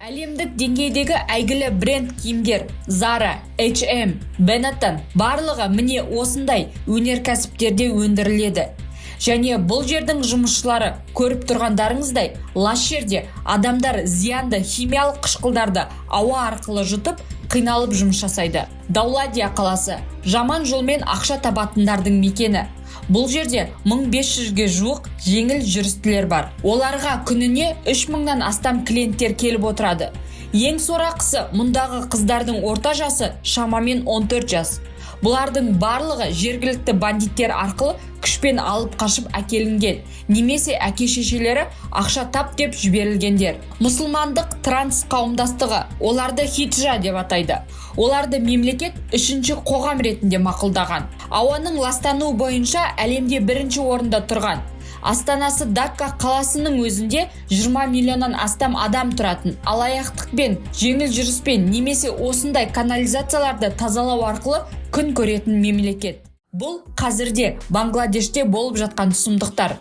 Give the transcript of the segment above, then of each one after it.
Әлемдік деңгейдегі әйгілі бренд киімдер Zara, H&M, Benetton барлығы міне осындай өнеркәсіптерде өндіріледі. Және бұл жердің жұмысшылары көріп тұрғандарыңыздай лас жерде адамдар зиянды химиялық қышқылдарды ауа арқылы жұтып, қиналып жұмыс жасайды. Дауладия қаласы жаман жолмен ақша табатындардың мекені. Бұл жерде 1500-ге жуық жеңіл жүрістілер бар. Оларға күніне 3000-нан астам клиенттер келіп отырады. Ең сорақысы мұндағы қыздардың орта жасы шамамен 14 жас. Бұлардың барлығы жергілікті бандиттер арқылы күшпен алып қашып әкелінген, немесе әке-шешелері ақша тап деп жіберілгендер. Мұсылмандық транс қауымдастығы оларды хиджа деп атайды. Оларды мемлекет үшінші қоғам ретінде мақұлдаған. Ауаның ластануы бойынша әлемде бірінші орында тұрған. Астанасы Дакка қаласының өзінде 20 миллионнан астам адам тұратын. Алаяқтықпен, жеңіл жүріспен немесе осындай канализацияларды тазалау арқылы күн көретін мемлекет. Бұл қазірде Бангладеште болып жатқан сұмдықтар.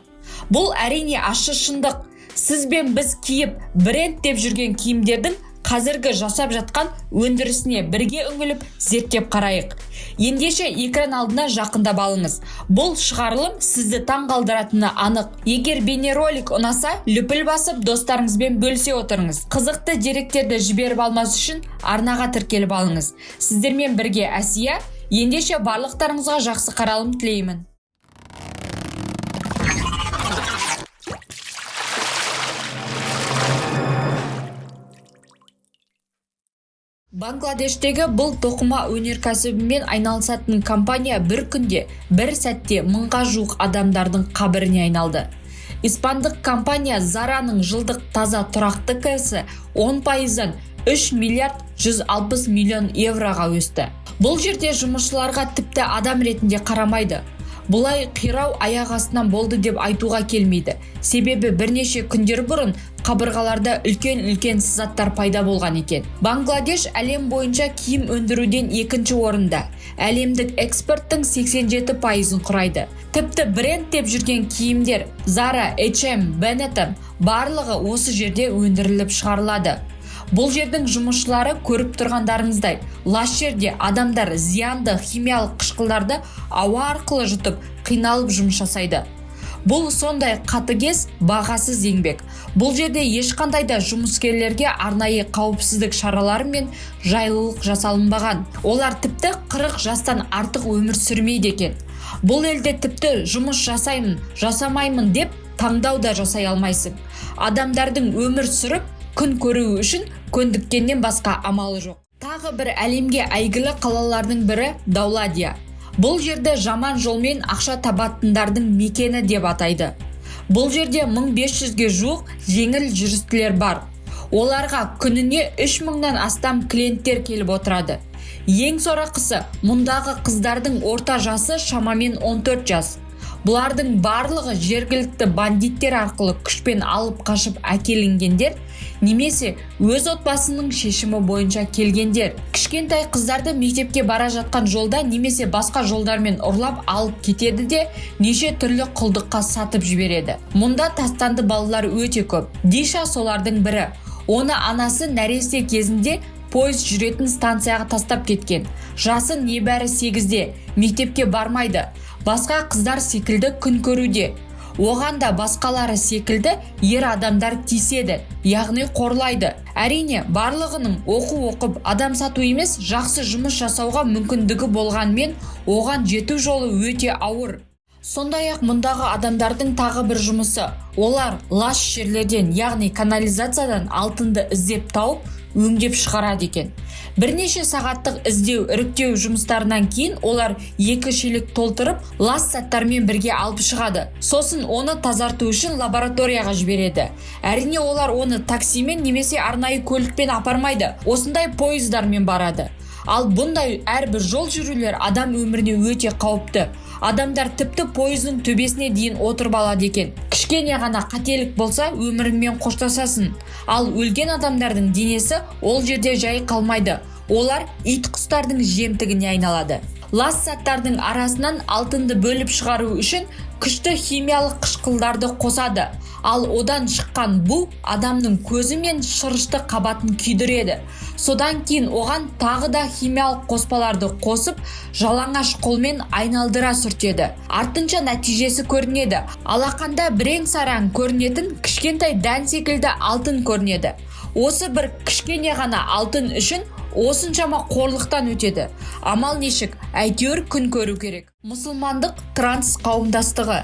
Бұл әрине ащы шындық. Сіз бен біз киіп, бренд деп жүрген киімдердің қазіргі жасап жатқан өндірісіне бірге үңіліп зерттеп қарайық. Ендеше экран алдына жақындап алыңыз. Бұл шығарылым сізді таң қалдыратыны анық. Егер бейнеролик ұнаса, лүпіл басып достарыңызбен бөлісе отырыңыз. Қызықты деректерді жіберіп алмас үшін арнаға тіркеліп алыңыз. Сіздермен бірге Әсия. Ендеше барлықтарыңызға жақсы қаралым тілеймін. Бангладештегі бұл тоқыма өнеркәсібімен айналысатын компания бір күнде, бір сәтте 1000-ға жуық адамдардың қабіріне айналды. Испандық компания Zaraның жылдық таза тұрақты кірісі 10%-дан 3 миллиард 160 миллион евроға өсті. Бұл жерде жұмысшыларға тіпті адам ретінде қарамайды. Бұлай қирау аяқ астынан болды деп айтуға келмейді. Себебі бірнеше күндер бұрын қабырғаларда үлкен сызаттар пайда болған екен. Бангладеш әлем бойынша киім өндіруден екінші орында. Әлемдік экспорттың 87%-ын құрайды. Тіпті бренд деп жүрген киімдер Zara, H&M, Benetton барлығы осы жерде өндіріліп шығарылады. Бұл жердің жұмысшылары көріп тұрғандарыңыздай, лас жерде адамдар зиянды химиялық қышқылдарды ауа арқылы жұтып, қиналып жұмыс жасайды. Бұл сондай қатыгез, бағасыз еңбек. Бұл жерде ешқандай да жұмыскерлерге арнайы қауіпсіздік шаралары мен жайлылық жасалынбаған. Олар тіпті 40 жастан артық өмір сүрмейді екен. Бұл елде тіпті жұмыс жасаймын, жасамаймын деп таңдау да жасай алмайсың. Адамдардың өмір сүріп, күн көруі үшін көндіккеннен басқа амалы жоқ. Тағы бір әлемге әйгілі қалалардың бірі Дауладия. Бұл жерді жаман жолмен ақша табатындардың мекені деп атайды. Бұл жерде 1500-ге жуық жеңіл жүрістілер бар. Оларға күніне 3000-нан астам клиенттер келіп отырады. Ең сорақысы, мұндағы қыздардың орта жасы шамамен 14 жас. Бұлардың барлығы жергілікті бандиттер арқылы күшпен алып қашып әкелінгендер, немесе өз отбасының шешімі бойынша келгендер. Кішкентай қыздарды мектепке бара жатқан жолда немесе басқа жолдармен ұрлап алып кетеді де неше түрлі құлдыққа сатып жібереді. Мұнда тастанды балалар өте көп. Диша солардың бірі. Оны анасы нәресте кезінде пойыз жүретін станцияға тастап кеткен. Жасы небәрі 8-де, мектепке бармайды. Басқа қыздар секілді күн көруде. Оған да басқалары секілді ер адамдар тиіседі, яғни қорлайды. Әрине, барлығының оқып адам сату емес, жақсы жұмыс жасауға мүмкіндігі болғанмен, оған жету жолы өте ауыр. Сондай-ақ мұндағы адамдардың тағы бір жұмысы. Олар лас жерлерден, яғни канализациядан алтынды іздеп тауып, өңдеп шығарады екен. Бірнеше сағаттық іздеу, іріктеу жұмыстарынан кейін олар 2 шелек толтырып, лас заттармен бірге алып шығады. Сосын оны тазарту үшін лабораторияға жібереді. Әрине олар оны таксимен немесе арнайы көлікпен апармайды. Осындай пойыздармен барады. Ал бұндай әрбір жол жүрулер адам өміріне өте қауіпті. Адамдар тіпті пойыздың төбесіне дейін отырып алады екен. Кішкене ғана қателік болса, өміріңмен қоштасасың. Ал өлген адамдардың денесі ол жерде жай қалмайды. Олар ит құстардың жемтігіне айналады. Лас заттардың арасынан алтынды бөліп шығару үшін күшті химиялық қышқылдарды қосады. Ал одан шыққан бу адамның көзі мен шырышты қабатын күйдіреді. Содан кейін оған тағы да химиялық қоспаларды қосып, жалаңаш қолмен айналдыра сүртеді. Артынша нәтижесі көрінеді. Алақанда бірең-сараң көрінетін кішкентай дән секілді алтын көрінеді. Осы бір кішкене ғана алтын үшін осыншама қорлықтан өтеді. Амал нешік, әйтеуір күн көру керек. Мұсылмандық транс қауымдастығы.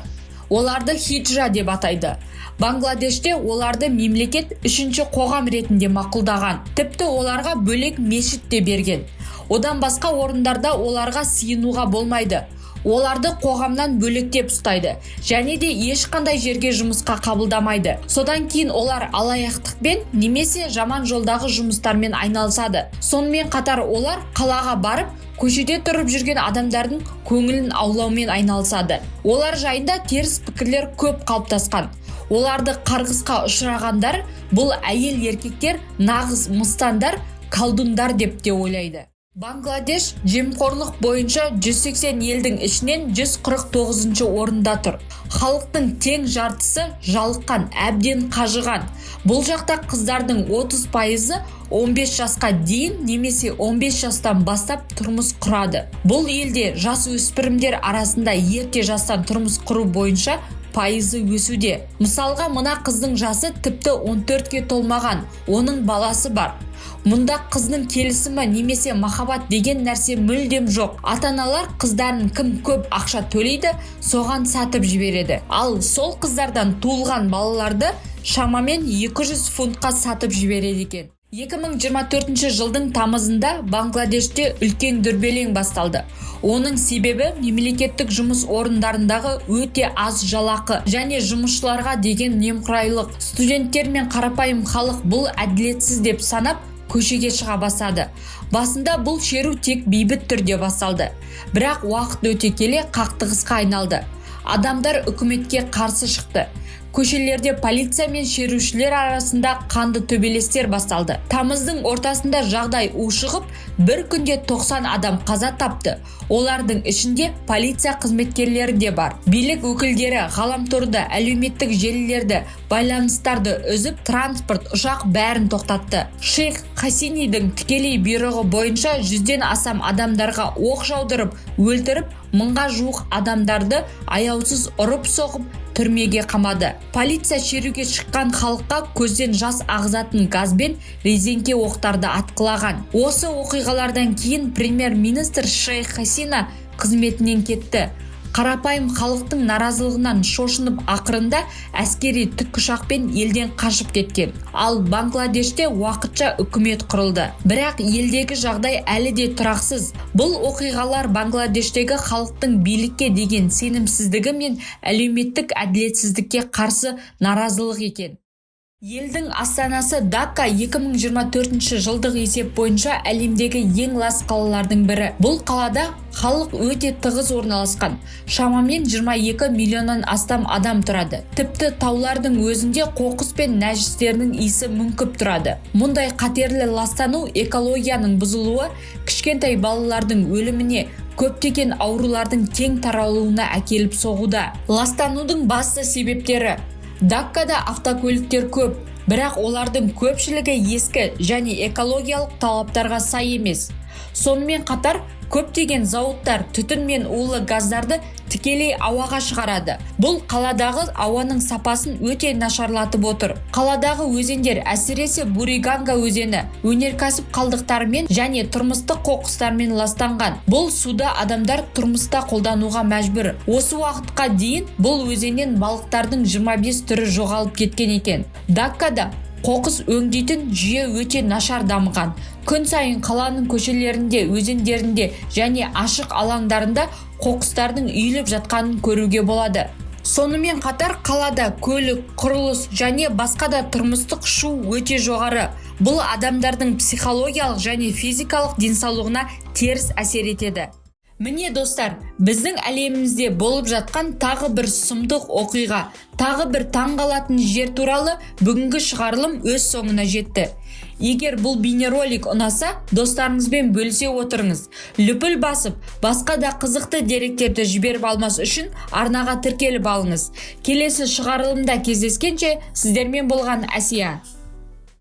Оларды хиджра деп атайды. Бангладеште оларды мемлекет үшінші қоғам ретінде мақұлдаған. Тіпті оларға бөлек мешіт те берген. Одан басқа орындарда оларға сиынуға болмайды. Оларды қоғамнан бөлектеп ұстайды және де ешқандай жерге жұмысқа қабылдамайды. Содан кейін олар алаяқтықпен немесе жаман жолдағы жұмыстармен айналысады. Сонымен қатар олар қалаға барып, көшеде тұрып жүрген адамдардың көңілін аулаумен айналысады. Олар жайында теріс пікірлер көп қалыптасқан. Оларды қарғысқа ұшырағандар бұл әйел еркектер нағыз мыстандар, колдундар деп те ойлайды. Бангладеш жемқорлық бойынша 180 елдің ішінен 149 орында тұр. Халықтың тең жартысы жалыққан, әбден қажыған. Бұл жақта қыздардың 30% 15 жасқа дейін немесе 15 жастан бастап тұрмыс құрады. Бұл елде жас өспірімдер арасында ерте жастан тұрмыс құру бойынша пайызы өсуде. Мысалға, мына қыздың жасы тіпті 14-ке толмаған, оның баласы бар. Мұнда қыздың келісімі немесе махаббат деген нәрсе мүлдем жоқ. Ата-аналар қыздарын кім көп ақша төлейді, соған сатып жібереді. Ал сол қыздардан туылған балаларды шамамен 200 фунтқа сатып жібереді екен. 2024 жылдың тамызында Бангладеште үлкен дүрбелең басталды. Оның себебі мемлекеттік жұмыс орындарындағы өте аз жалақы және жұмысшыларға деген немқұрайлық. Студенттер мен қарапайым халық бұл әділетсіз деп санап, көшеге шыға бастады. Басында бұл шеру тек бейбіт түрде басталды. Бірақ уақыт өте келе қақтығысқа айналды. Адамдар үкіметке қарсы шықты. Көшелерде полиция мен шерушілер арасында қанды төбелестер басталды. Тамыздың ортасында жағдай ушығып, бір күнде 90 адам қаза тапты. Олардың ішінде полиция қызметкерлері де бар. Билік өкілдері ғаламторды, әлеуметтік желілерді, байланыстарды үзіп, транспорт, ұшақ бәрін тоқтатты. Шейх Хасинидің тікелей бұйрығы бойынша 100-ден астам адамдарға оқ жаудырып, өлтіріп, 1000-ға жуық адамдарды аяусыз ұрып-соғып, түрмеге қамады. Полиция шеруге шыққан халыққа көзден жас ағызатын газбен резеңке оқтарды атқылаған. Осы оқиғалардан кейін премьер-министр Шейх Хасина қызметінен кетті. Қарапайым халықтың наразылығынан шошынып ақырында әскери тікұшақпен елден қашып кеткен. Ал Бангладеште уақытша үкімет құрылды. Бірақ елдегі жағдай әлі де тұрақсыз. Бұл оқиғалар Бангладештегі халықтың билікке деген сенімсіздігі мен әлеуметтік әділетсіздікке қарсы наразылық екен. Елдің астанасы Дакка 2024 жылдық есеп бойынша әлемдегі ең лас қалалардың бірі. Бұл қалада халық өте тығыз орналасқан. Шамамен 22 миллионнан астам адам тұрады. Тіпті таулардың өзінде қоқыс пен нәжістердің иісі мүңкіп тұрады. Мұндай қатерлі ластану экологияның бұзылуы, кішкентай балалардың өліміне, көптеген аурулардың кең таралуына әкеліп соғуда. Ластанудың басты себептері: Даккада автокөліктер көп, бірақ олардың көпшілігі ескі және экологиялық талаптарға сай емес. Сонымен қатар, көптеген зауыттар түтін мен улы газдарды тікелей ауаға шығарады. Бұл қаладағы ауаның сапасын өте нашарлатып отыр. Қаладағы өзендер, әсіресе Буриганга өзені, өнеркәсіп қалдықтарымен және тұрмыстық қоқыстармен ластанған. Бұл суды адамдар тұрмыста қолдануға мәжбүр. Осы уақытқа дейін бұл өзеннен балықтардың 25 түрі жоғалып кеткен екен. Даккада қоқыс өңдейтін жүйе өте нашар дамыған. Күн сайын қаланың көшелерінде, өзендерінде және ашық алаңдарында қоқыстардың үйіліп жатқанын көруге болады. Сонымен қатар қалада көлік, құрылыс және басқа да тұрмыстық шу өте жоғары. Бұл адамдардың психологиялық және физикалық денсаулығына теріс әсер етеді. Міне достар, біздің әлемімізде болып жатқан тағы бір сұмдық оқиға, тағы бір таңғалатын жер туралы бүгінгі шығарылым өз соңына жетті. Егер бұл бейнеролик ұнаса, достарыңызбен бөлісе отырыңыз. Лүпіл басып, басқа да қызықты деректерді жіберіп алмас үшін арнаға тіркеліп алыңыз. Келесі шығарылымда кездескенше сіздермен болған Әсия.